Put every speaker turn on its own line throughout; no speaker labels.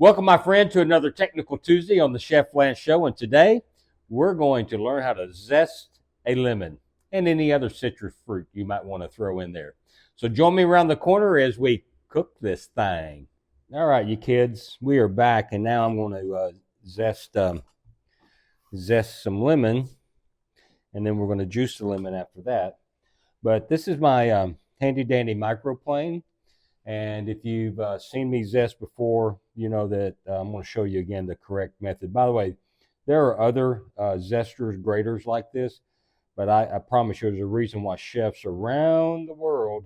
Welcome, my friend, to another Technical Tuesday on the Chef Lance Show. And today we're going to learn how to zest a lemon and any other citrus fruit you might want to throw in there. So join me around the corner as we cook this thing. All right, you kids, we are back, and now I'm going to zest some lemon, and then we're going to juice the lemon after that. But this is my handy dandy microplane. And if you've seen me zest before, you know that I'm going to show you again the correct method. By the way, there are other zesters, graters like this, but I promise you there's a reason why chefs around the world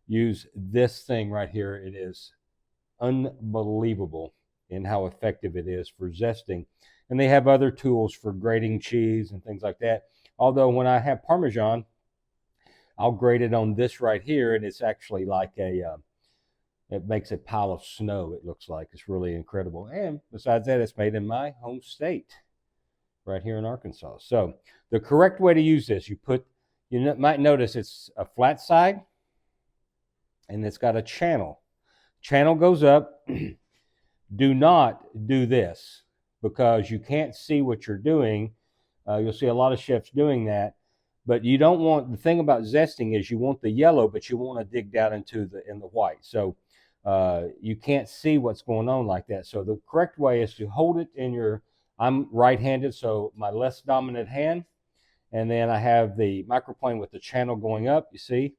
use this thing right here. It is unbelievable in how effective it is for zesting. And they have other tools for grating cheese and things like that. Although when I have Parmesan, I'll grate it on this right here, and it's actually like it makes a pile of snow, it looks like. It's really incredible. And besides that, it's made in my home state, right here in Arkansas. So the correct way to use this, you might notice it's a flat side, and it's got a channel. Channel goes up. Do not do this, because you can't see what you're doing. You'll see a lot of chefs doing that. But you don't want, the thing about zesting is you want the yellow, but you want to dig down into the white. So you can't see what's going on like that. So the correct way is to hold it in your, I'm right-handed, so my less dominant hand. And then I have the microplane with the channel going up, you see.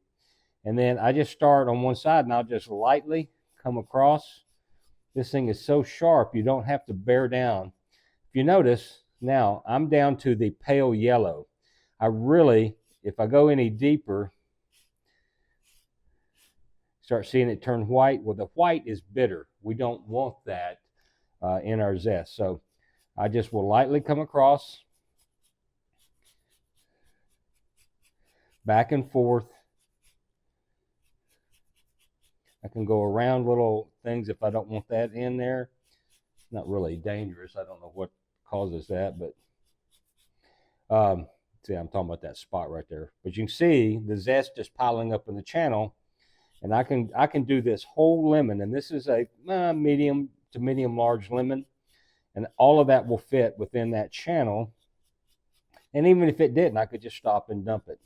And then I just start on one side, and I'll just lightly come across. This thing is so sharp, you don't have to bear down. If you notice, now I'm down to the pale yellow. I really, if I go any deeper, start seeing it turn white. Well, the white is bitter. We don't want that in our zest. So I just will lightly come across, back and forth. I can go around little things if I don't want that in there. It's not really dangerous. I don't know what causes that, but see, I'm talking about that spot right there. But you can see the zest just piling up in the channel, and I can do this whole lemon, and this is a medium to medium large lemon, and all of that will fit within that channel. And even if it didn't, I could just stop and dump it.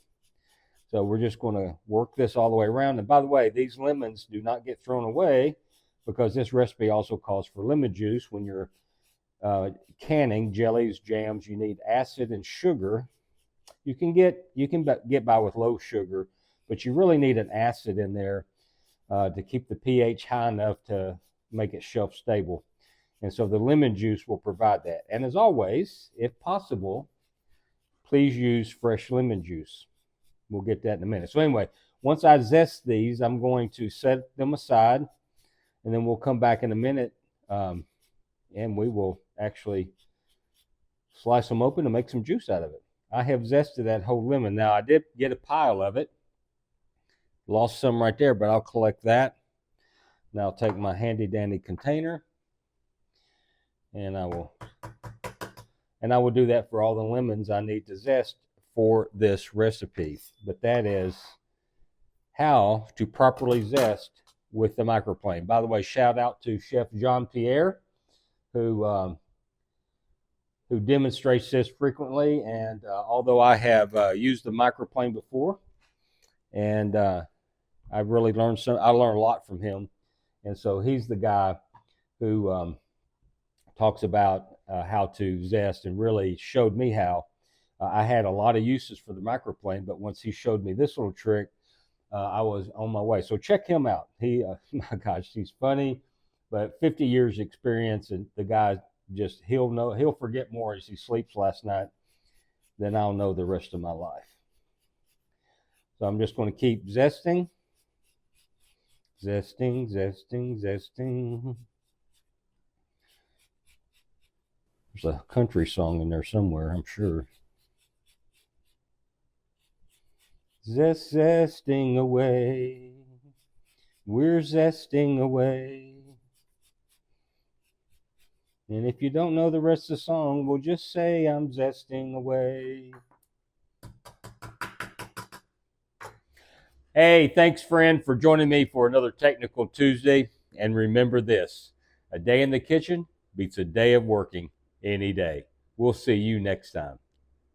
So we're just going to work this all the way around. And by the way, these lemons do not get thrown away, because this recipe also calls for lemon juice. When you're canning jellies, jams, you need acid and sugar. You can get by with low sugar, but you really need an acid in there to keep the pH high enough to make it shelf stable. And so the lemon juice will provide that. And as always, if possible, please use fresh lemon juice. We'll get that in a minute. So anyway, once I zest these, I'm going to set them aside, and then we'll come back in a minute, and we will actually slice them open and make some juice out of it. I have zested that whole lemon. Now, I did get a pile of it. Lost some right there, but I'll collect that. Now I'll take my handy dandy container, and I will do that for all the lemons I need to zest for this recipe. But that is how to properly zest with the microplane. By the way, shout out to Chef Jean-Pierre, who demonstrates this frequently. And although I have used the microplane before, and I've really learned I learned a lot from him. And so he's the guy who talks about how to zest, and really showed me how. I had a lot of uses for the microplane, but once he showed me this little trick, I was on my way. So check him out. He, my gosh, he's funny, but 50 years experience, and the guy just, he'll forget more as he sleeps last night than I'll know the rest of my life. So I'm just going to keep zesting. Zesting, zesting, zesting. There's a country song in there somewhere, I'm sure. Zesting away. We're zesting away. And if you don't know the rest of the song, we'll just say I'm zesting away. Hey, thanks, friend, for joining me for another Technical Tuesday. And remember this, A day in the kitchen beats a day of working any day. We'll see you next time.